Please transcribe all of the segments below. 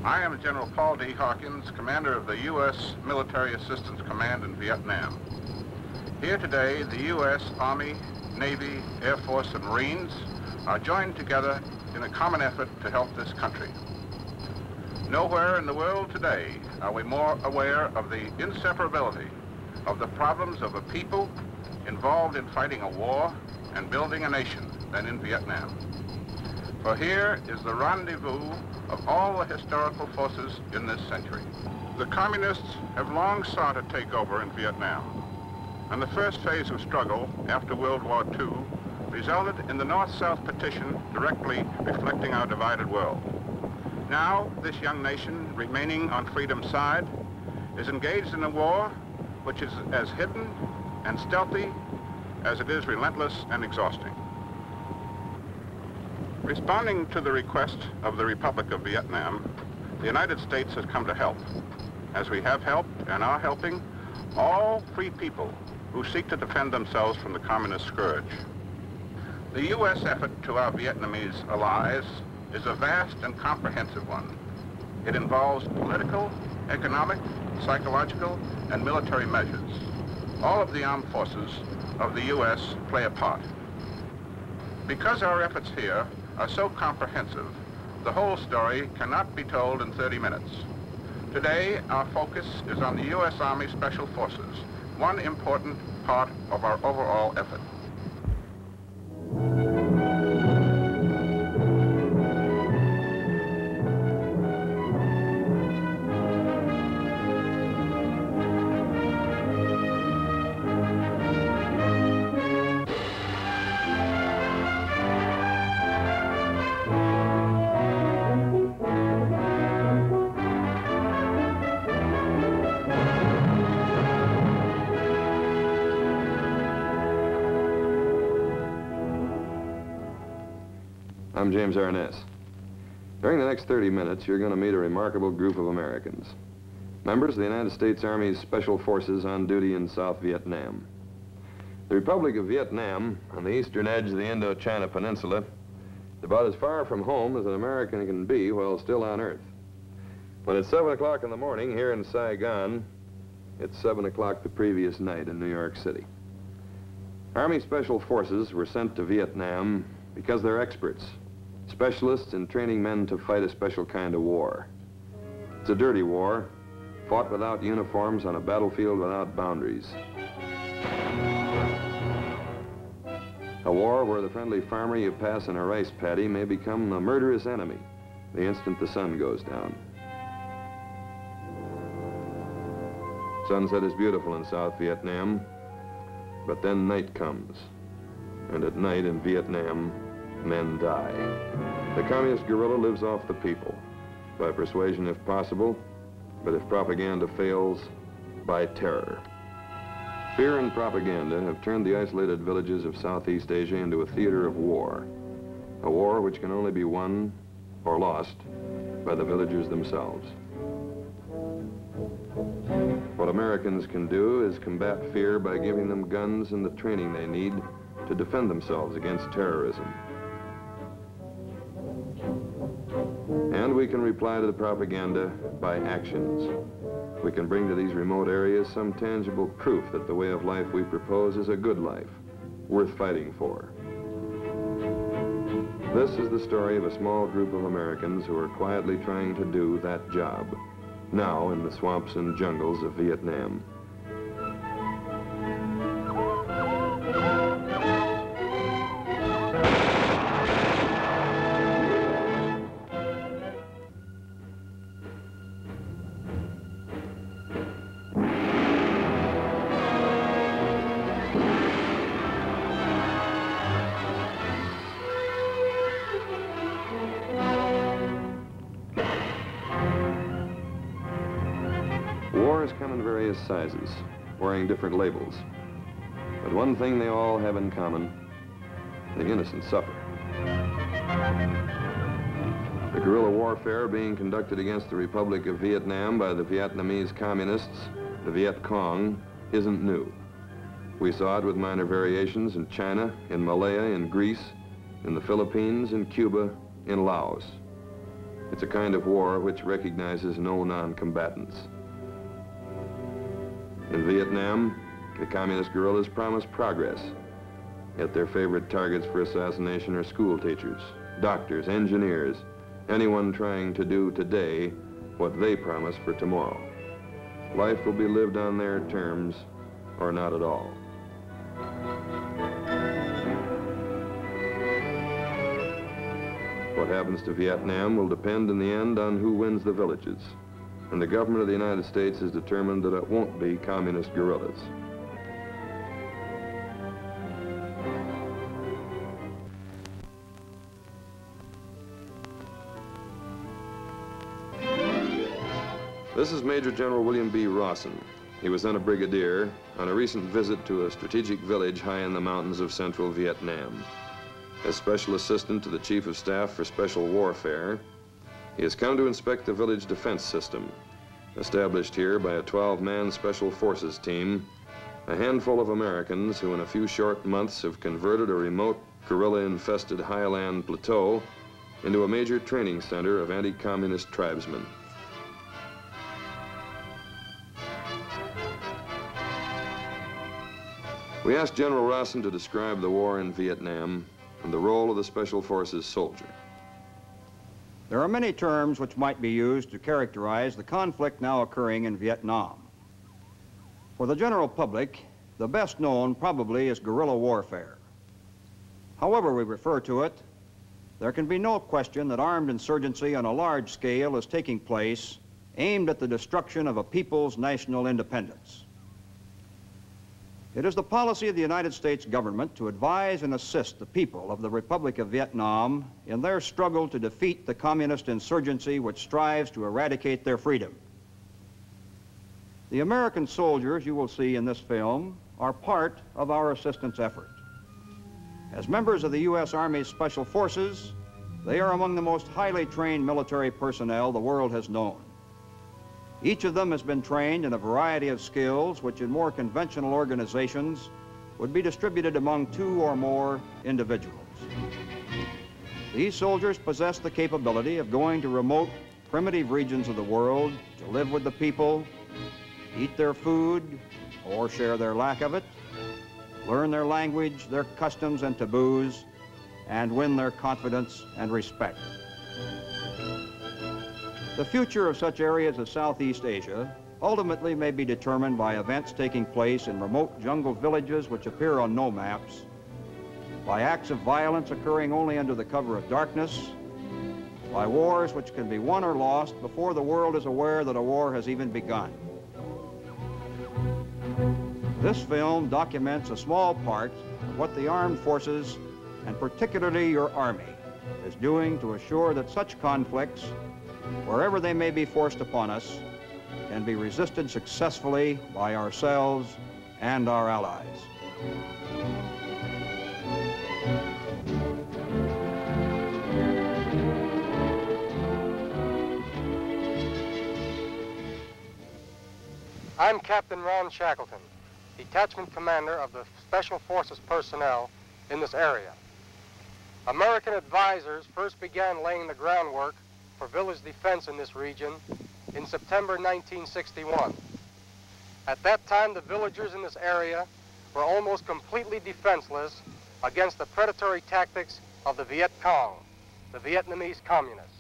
I am General Paul D. Hawkins, commander of the U.S. Military Assistance Command in Vietnam. Here today, the U.S. Army, Navy, Air Force, and Marines are joined together in a common effort to help this country. Nowhere in the world today are we more aware of the inseparability of the problems of a people involved in fighting a war and building a nation than in Vietnam. For here is the rendezvous of all the historical forces in this century. The communists have long sought to take over in Vietnam, and the first phase of struggle after World War II resulted in the North-South partition directly reflecting our divided world. Now, this young nation, remaining on freedom's side, is engaged in a war which is as hidden and stealthy as it is relentless and exhausting. Responding to the request of the Republic of Vietnam, the United States has come to help, as we have helped and are helping all free people who seek to defend themselves from the communist scourge. The U.S. effort to our Vietnamese allies is a vast and comprehensive one. It involves political, economic, psychological, and military measures. All of the armed forces of the U.S. play a part. Because our efforts here are so comprehensive, the whole story cannot be told in 30 minutes. Today, our focus is on the U.S. Army Special Forces, one important part of our overall effort. I'm James Arness. During the next 30 minutes, you're going to meet a remarkable group of Americans, members of the United States Army's Special Forces on duty in South Vietnam. The Republic of Vietnam, on the eastern edge of the Indochina Peninsula, is about as far from home as an American can be while still on Earth. When it's 7 o'clock in the morning here in Saigon, it's 7 o'clock the previous night in New York City. Army Special Forces were sent to Vietnam because they're experts, specialists in training men to fight a special kind of war. It's a dirty war, fought without uniforms on a battlefield without boundaries. A war where the friendly farmer you pass in a rice paddy may become the murderous enemy the instant the sun goes down. Sunset is beautiful in South Vietnam, but then night comes. And at night in Vietnam, men die. The communist guerrilla lives off the people, by persuasion if possible, but if propaganda fails, by terror. Fear and propaganda have turned the isolated villages of Southeast Asia into a theater of war, a war which can only be won or lost by the villagers themselves. What Americans can do is combat fear by giving them guns and the training they need to defend themselves against terrorism. And we can reply to the propaganda by actions. We can bring to these remote areas some tangible proof that the way of life we propose is a good life, worth fighting for. This is the story of a small group of Americans who are quietly trying to do that job, now in the swamps and jungles of Vietnam. Wars come in various sizes, wearing different labels. But one thing they all have in common: the innocent suffer. The guerrilla warfare being conducted against the Republic of Vietnam by the Vietnamese communists, the Viet Cong, isn't new. We saw it with minor variations in China, in Malaya, in Greece, in the Philippines, in Cuba, in Laos. It's a kind of war which recognizes no non-combatants. In Vietnam, the communist guerrillas promise progress, yet their favorite targets for assassination are school teachers, doctors, engineers, anyone trying to do today what they promise for tomorrow. Life will be lived on their terms or not at all. What happens to Vietnam will depend in the end on who wins the villages. And the government of the United States is determined that it won't be communist guerrillas. This is Major General William B. Rawson. He was then a brigadier on a recent visit to a strategic village high in the mountains of central Vietnam. As Special Assistant to the Chief of Staff for Special Warfare, he has come to inspect the village defense system, established here by a 12-man Special Forces team, a handful of Americans who in a few short months have converted a remote guerrilla-infested highland plateau into a major training center of anti-communist tribesmen. We asked General Rawson to describe the war in Vietnam and the role of the Special Forces soldier. There are many terms which might be used to characterize the conflict now occurring in Vietnam. For the general public, the best known probably is guerrilla warfare. However we refer to it, there can be no question that armed insurgency on a large scale is taking place aimed at the destruction of a people's national independence. It is the policy of the United States government to advise and assist the people of the Republic of Vietnam in their struggle to defeat the communist insurgency which strives to eradicate their freedom. The American soldiers you will see in this film are part of our assistance effort. As members of the U.S. Army's Special Forces, they are among the most highly trained military personnel the world has known. Each of them has been trained in a variety of skills which in more conventional organizations would be distributed among 2 or more individuals. These soldiers possess the capability of going to remote, primitive regions of the world to live with the people, eat their food or share their lack of it, learn their language, their customs and taboos, and win their confidence and respect. The future of such areas as Southeast Asia ultimately may be determined by events taking place in remote jungle villages which appear on no maps, by acts of violence occurring only under the cover of darkness, by wars which can be won or lost before the world is aware that a war has even begun. This film documents a small part of what the armed forces, and particularly your Army, is doing to assure that such conflicts, wherever they may be forced upon us, can be resisted successfully by ourselves and our allies. I'm Captain Ron Shackleton, Detachment Commander of the Special Forces personnel in this area. American advisors first began laying the groundwork for village defense in this region in September 1961. At that time, the villagers in this area were almost completely defenseless against the predatory tactics of the Viet Cong, the Vietnamese communists.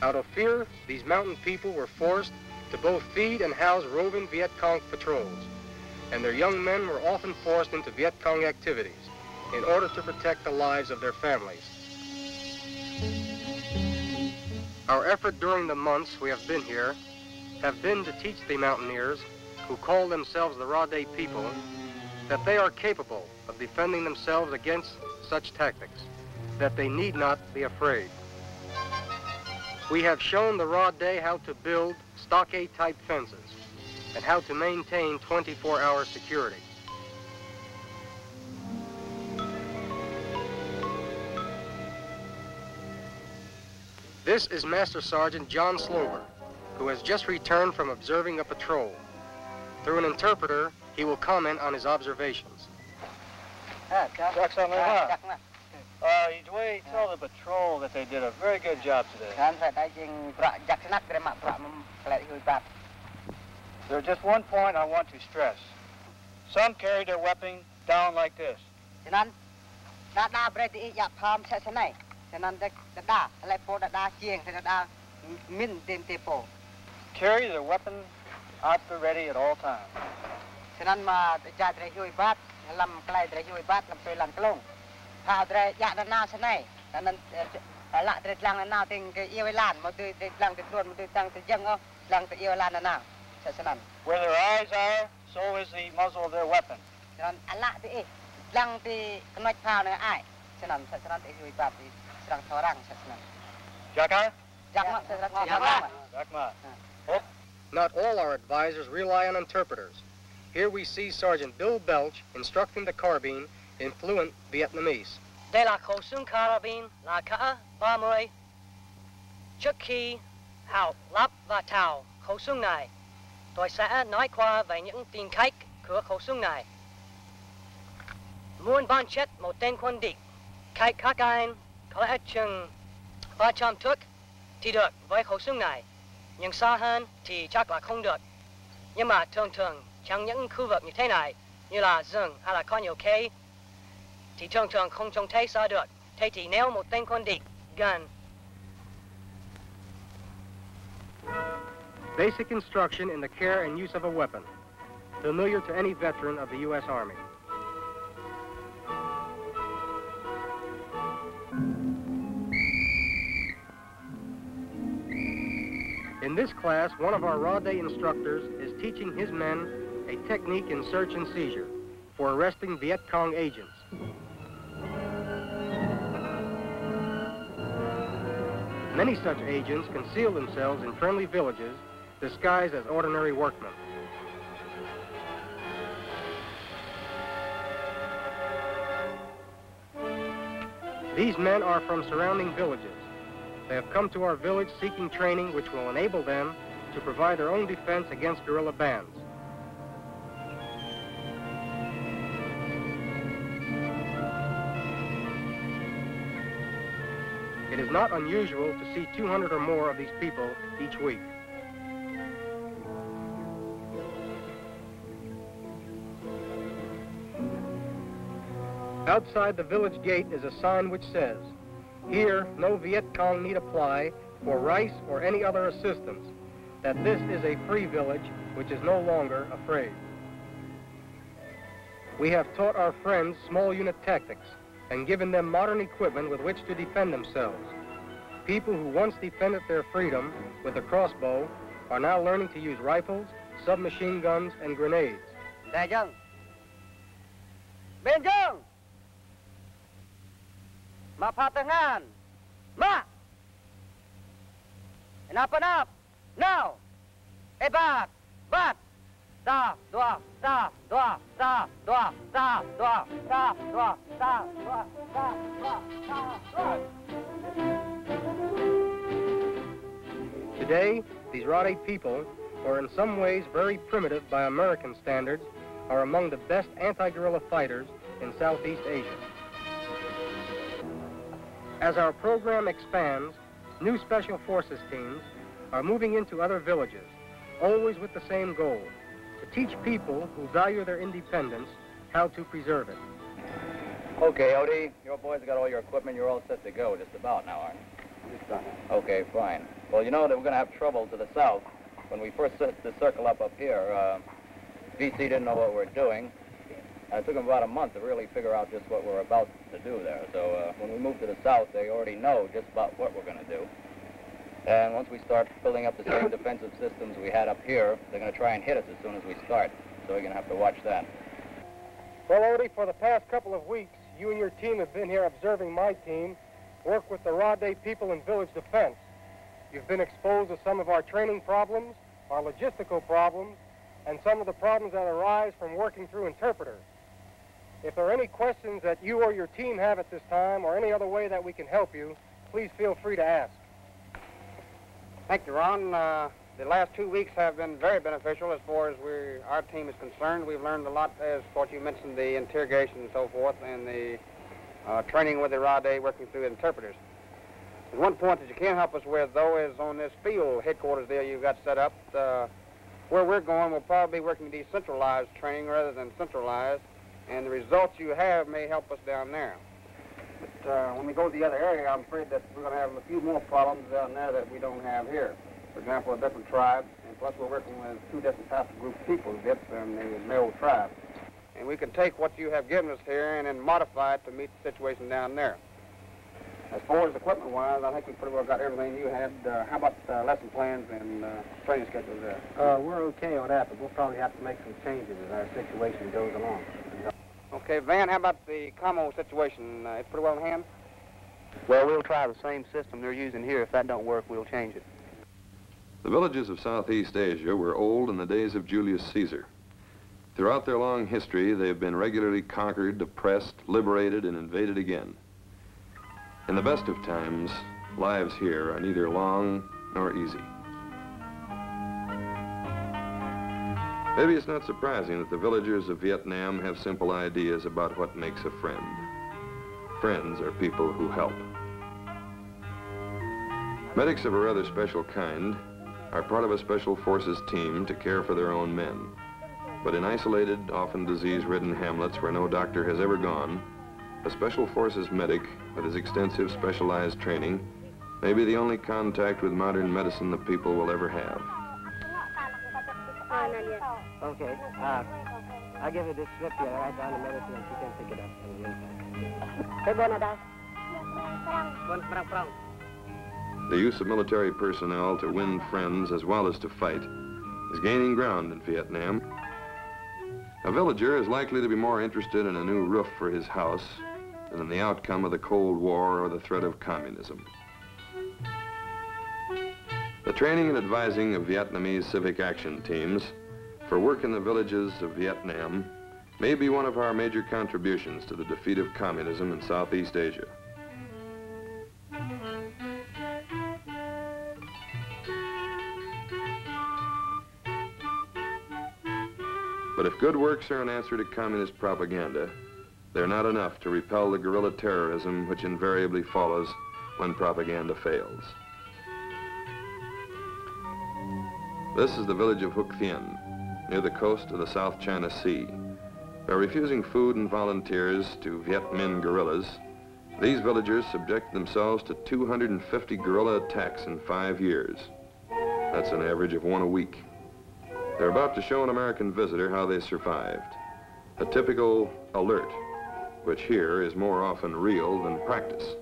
Out of fear, these mountain people were forced to both feed and house roving Viet Cong patrols, and their young men were often forced into Viet Cong activities in order to protect the lives of their families. Our effort during the months we have been here have been to teach the mountaineers, who call themselves the Raw Day people, that they are capable of defending themselves against such tactics, that they need not be afraid. We have shown the Raw Day how to build stockade-type fences and how to maintain 24-hour security. This is Master Sergeant John Slover, who has just returned from observing a patrol. Through an interpreter, he will comment on his observations. Dwayne, tell the patrol that they did a very good job today. There's just one point I want to stress. Some carried their weapon down like this. Carry their weapon out the ready at all times. Where their eyes are, so is the muzzle of their weapon. Not all our advisors rely on interpreters. Here we see Sergeant Bill Belch instructing the carbine in fluent Vietnamese. Đây là khẩu súng carabine là K30. Trước khi Hảo lắp và tháo khẩu súng này, tôi sẽ nói qua về những tính cách của khẩu súng này. Muốn bắn chết một tên quân địch, cách các anh có lẽ chừng 300 thước thì được với khẩu súng này, nhưng xa hơn thì chắc là không được. Nhưng mà thường thường trong những khu vực như thế này, như là rừng hay là có nhiều cây, thì thường thường không trông thấy xa được. Thế thì nếu một tên quân địch gần. Basic instruction in the care and use of a weapon, familiar to any veteran of the U.S. Army. In this class, one of our raw day instructors is teaching his men a technique in search and seizure for arresting Viet Cong agents. Many such agents conceal themselves in friendly villages disguised as ordinary workmen. These men are from surrounding villages. They have come to our village seeking training which will enable them to provide their own defense against guerrilla bands. It is not unusual to see 200 or more of these people each week. Outside the village gate is a sign which says, "Here, no Viet Cong need apply for rice or any other assistance, that this is a free village which is no longer afraid." We have taught our friends small unit tactics and given them modern equipment with which to defend themselves. People who once defended their freedom with a crossbow are now learning to use rifles, submachine guns, and grenades. Mapatangan! Ma! And up, now! E bat! Bat! Sa! Dua! Sa! Dua! Sa! Dua! Sa! Dua! Sa! Dua! Sa! Dua! Sa! Dua! Sa! Dua! Today, these Rade people, who are in some ways very primitive by American standards, are among the best anti-guerrilla fighters in Southeast Asia. As our program expands, new Special Forces teams are moving into other villages, always with the same goal, to teach people who value their independence how to preserve it. Okay, Odie, your boys got all your equipment. You're all set to go just about now, aren't you? Just done. Okay, fine. Well, you know that we're going to have trouble to the south. When we first set the circle up here, VC didn't know what we're doing. And it took them about a month to really figure out just what we're about to do there. So when we move to the south, they already know just about what we're going to do. And once we start building up the same defensive systems we had up here, they're going to try and hit us as soon as we start. So we're going to have to watch that. Well, Odie, for the past couple of weeks, you and your team have been here observing my team work with the Rade people in village defense. You've been exposed to some of our training problems, our logistical problems, and some of the problems that arise from working through interpreters. If there are any questions that you or your team have at this time, or any other way that we can help you, please feel free to ask. Thank you, Ron. The last 2 weeks have been very beneficial as far as our team is concerned. We've learned a lot, as what you mentioned, the interrogation and so forth, and the training with the Rade, working through interpreters. And one point that you can help us with, though, is on this field headquarters there you've got set up. Where we're going, we'll probably be working decentralized training rather than centralized, and the results you have may help us down there. But when we go to the other area, I'm afraid that we're going to have a few more problems down there that we don't have here. For example, a different tribe, and plus we're working with two different types of group of people, the Viets and the Male tribe. And we can take what you have given us here and then modify it to meet the situation down there. As far as equipment-wise, I think we pretty well got everything you had. How about lesson plans and training schedules there? We're okay on that, but we'll probably have to make some changes as our situation goes along. Okay, Van, how about the commo situation? It's pretty well in hand? Well, we'll try the same system they're using here. If that don't work, we'll change it. The villages of Southeast Asia were old in the days of Julius Caesar. Throughout their long history, they have been regularly conquered, oppressed, liberated, and invaded again. In the best of times, lives here are neither long nor easy. Maybe it's not surprising that the villagers of Vietnam have simple ideas about what makes a friend. Friends are people who help. Medics of a rather special kind are part of a special forces team to care for their own men. But in isolated, often disease-ridden hamlets where no doctor has ever gone, a special forces medic with his extensive specialized training may be the only contact with modern medicine the people will ever have. Okay, I'll give you this slip here, write down the medicine, and you can pick it up. The use of military personnel to win friends as well as to fight is gaining ground in Vietnam. A villager is likely to be more interested in a new roof for his house than in the outcome of the Cold War or the threat of communism. The training and advising of Vietnamese civic action teams for work in the villages of Vietnam may be one of our major contributions to the defeat of communism in Southeast Asia. But if good works are an answer to communist propaganda, they're not enough to repel the guerrilla terrorism which invariably follows when propaganda fails. This is the village of Hoc Thien, near the coast of the South China Sea. By refusing food and volunteers to Viet Minh guerrillas, these villagers subject themselves to 250 guerrilla attacks in 5 years. That's an average of one a week. They're about to show an American visitor how they survived. A typical alert, which here is more often real than practice.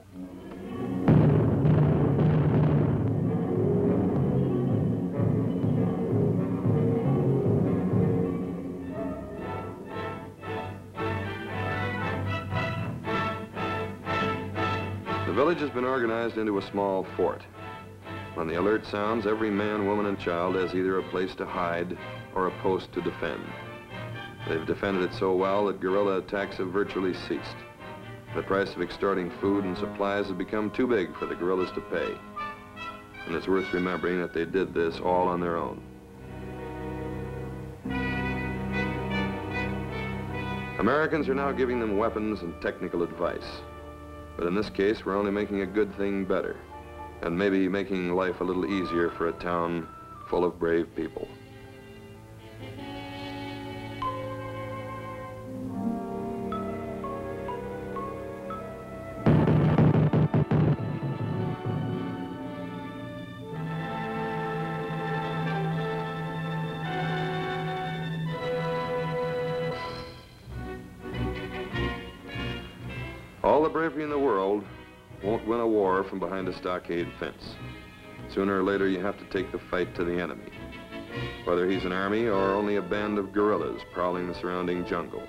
The village has been organized into a small fort. When the alert sounds, every man, woman, and child has either a place to hide or a post to defend. They've defended it so well that guerrilla attacks have virtually ceased. The price of extorting food and supplies has become too big for the guerrillas to pay. And it's worth remembering that they did this all on their own. Americans are now giving them weapons and technical advice. But in this case, we're only making a good thing better, and maybe making life a little easier for a town full of brave people. All the bravery in the world won't win a war from behind a stockade fence. Sooner or later, you have to take the fight to the enemy, whether he's an army or only a band of guerrillas prowling the surrounding jungle.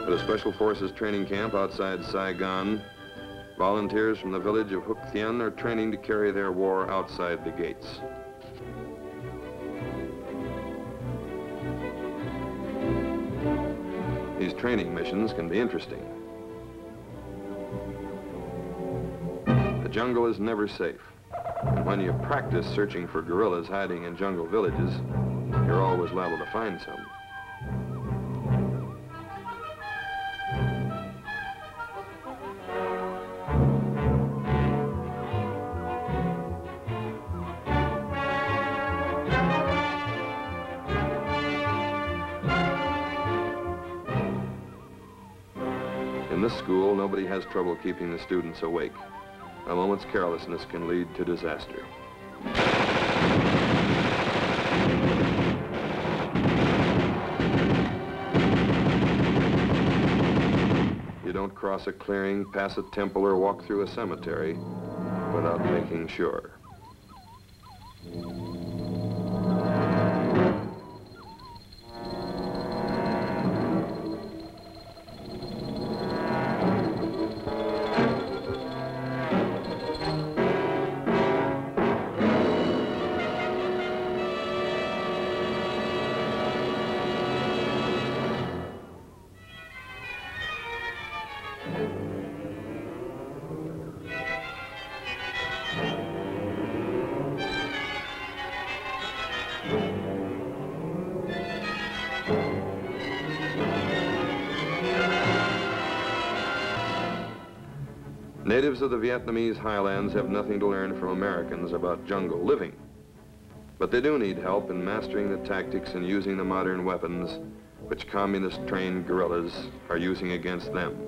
At a Special Forces training camp outside Saigon, volunteers from the village of Hoc Thien are training to carry their war outside the gates. These training missions can be interesting. The jungle is never safe. And when you practice searching for guerrillas hiding in jungle villages, you're always liable to find some. In this school, nobody has trouble keeping the students awake. A moment's carelessness can lead to disaster. You don't cross a clearing, pass a temple, or walk through a cemetery without making sure. Natives of the Vietnamese highlands have nothing to learn from Americans about jungle living. But they do need help in mastering the tactics and using the modern weapons which communist-trained guerrillas are using against them.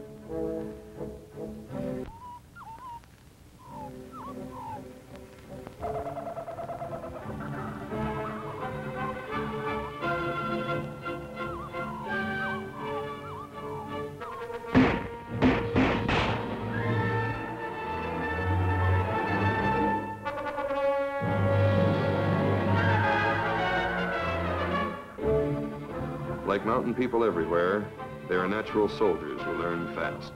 Like mountain people everywhere, they are natural soldiers who learn fast.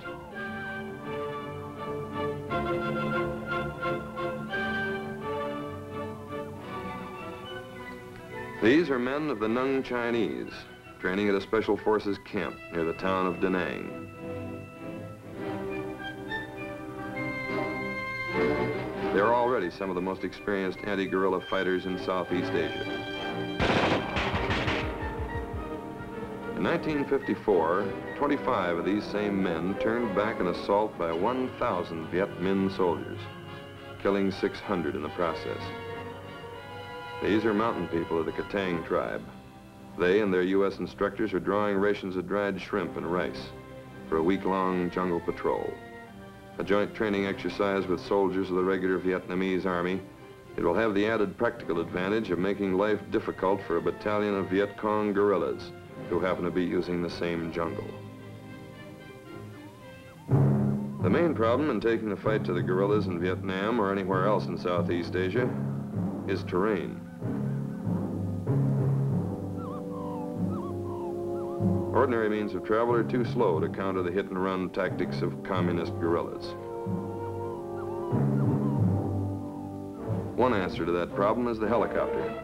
These are men of the Nung Chinese, training at a special forces camp near the town of Da Nang. They are already some of the most experienced anti-guerrilla fighters in Southeast Asia. In 1954, 25 of these same men turned back an assault by 1,000 Viet Minh soldiers, killing 600 in the process. These are mountain people of the Katang tribe. They and their U.S. instructors are drawing rations of dried shrimp and rice for a week-long jungle patrol. A joint training exercise with soldiers of the regular Vietnamese Army, it will have the added practical advantage of making life difficult for a battalion of Viet Cong guerrillas who happen to be using the same jungle. The main problem in taking the fight to the guerrillas in Vietnam or anywhere else in Southeast Asia is terrain. Ordinary means of travel are too slow to counter the hit-and-run tactics of communist guerrillas. One answer to that problem is the helicopter.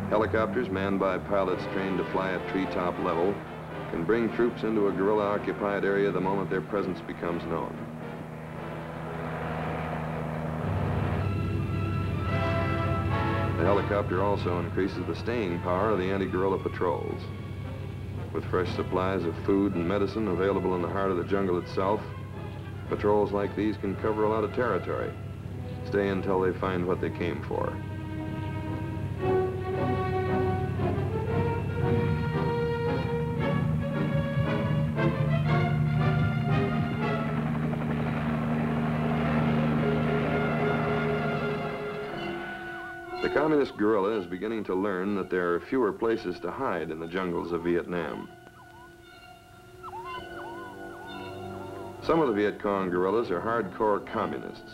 Helicopters manned by pilots trained to fly at treetop level can bring troops into a guerrilla-occupied area the moment their presence becomes known. The helicopter also increases the staying power of the anti-guerrilla patrols. With fresh supplies of food and medicine available in the heart of the jungle itself, patrols like these can cover a lot of territory, stay until they find what they came for. The communist guerrilla is beginning to learn that there are fewer places to hide in the jungles of Vietnam. Some of the Viet Cong guerrillas are hardcore communists,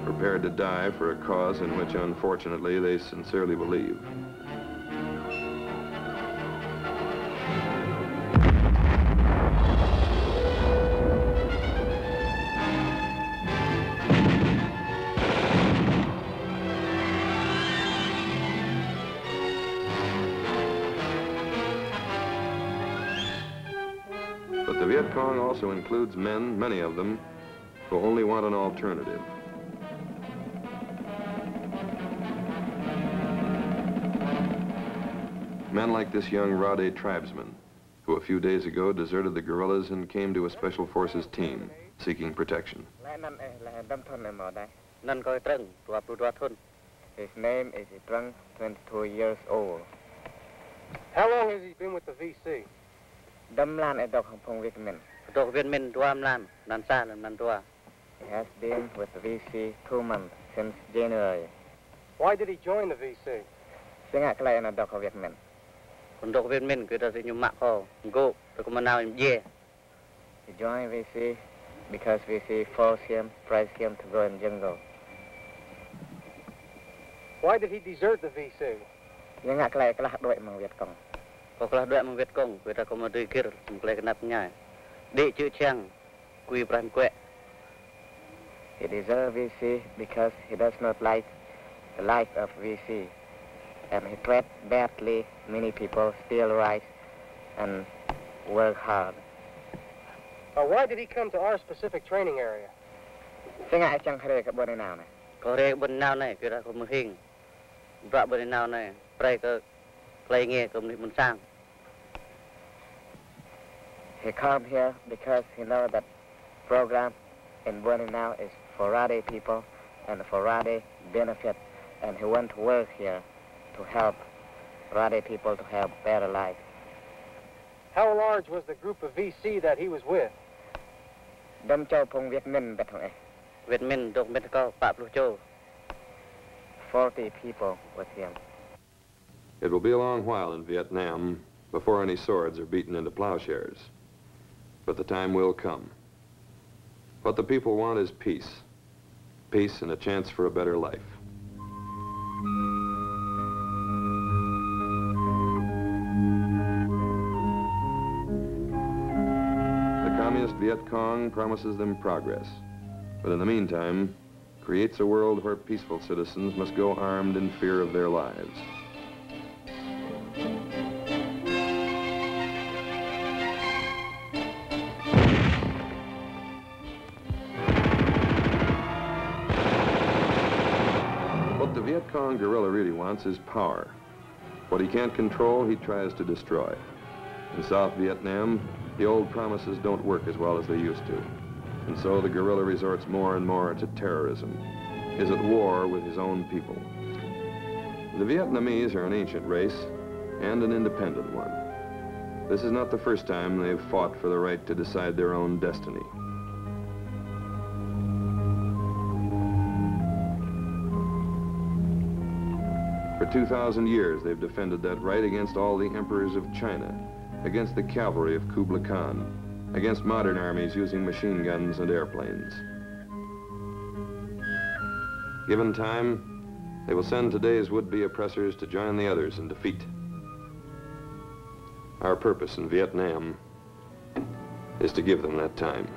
prepared to die for a cause in which, unfortunately, they sincerely believe. But the Viet Cong also includes men, many of them, who only want an alternative. Men like this young Rade tribesman, who a few days ago deserted the guerrillas and came to a Special Forces team seeking protection. His name is Trung, 22 years old. How long has he been with the VC? Đâm lan ở độc Hồng Vietnamese. Độc viên mình đua lan, nan xa nan đua. He has been with the VC 2 months since January. Why did he join the VC? Singak kelai na độc Vietnamese. Còn độc viên mình cứ ta sẽ nhung mạc ho, go, rồi cũng nào em dê. He joined VC because VC forced him, pressed him to go in jungle. Why did he desert the VC? Singak kelai kelah duit mang Viet Cong. Có kelah duit mang Viet Cong, cứ ta cũng mà đi kir, cũng kelai kenap nhai. Đi chữ chang, quy pran quẹ. He deserted VC because he does not like the life of VC. And he treated badly many people, steal rights, and work hard. Why did he come to our specific training area? Singak chang khare ka bone now ne. Có rê bên nào này, cứ ta cũng mà hình. Bạ bên nào này, pray cơ, play nghe cũng đi bên sang. He come here because he know that program in Buenao is for Rade people and for Rade benefit, and he want to work here to help Rade people to have better life. How large was the group of VC that he was with? Đâm châu phong Việt Minh bet hong Việt Minh độc bên có Phạm Lưu Châu. 40 people with him. It will be a long while in Vietnam before any swords are beaten into plowshares. But the time will come. What the people want is peace. Peace and a chance for a better life. The Communist Viet Cong promises them progress, but in the meantime, creates a world where peaceful citizens must go armed in fear of their lives. What the Viet Cong guerrilla really wants is power. What he can't control, he tries to destroy. In South Vietnam, the old promises don't work as well as they used to. And so the guerrilla resorts more and more to terrorism, is at war with his own people. The Vietnamese are an ancient race and an independent one. This is not the first time they've fought for the right to decide their own destiny. For 2,000 years, they've defended that right against all the emperors of China, against the cavalry of Kublai Khan, against modern armies using machine guns and airplanes. Given time, they will send today's would-be oppressors to join the others in defeat. Our purpose in Vietnam is to give them that time.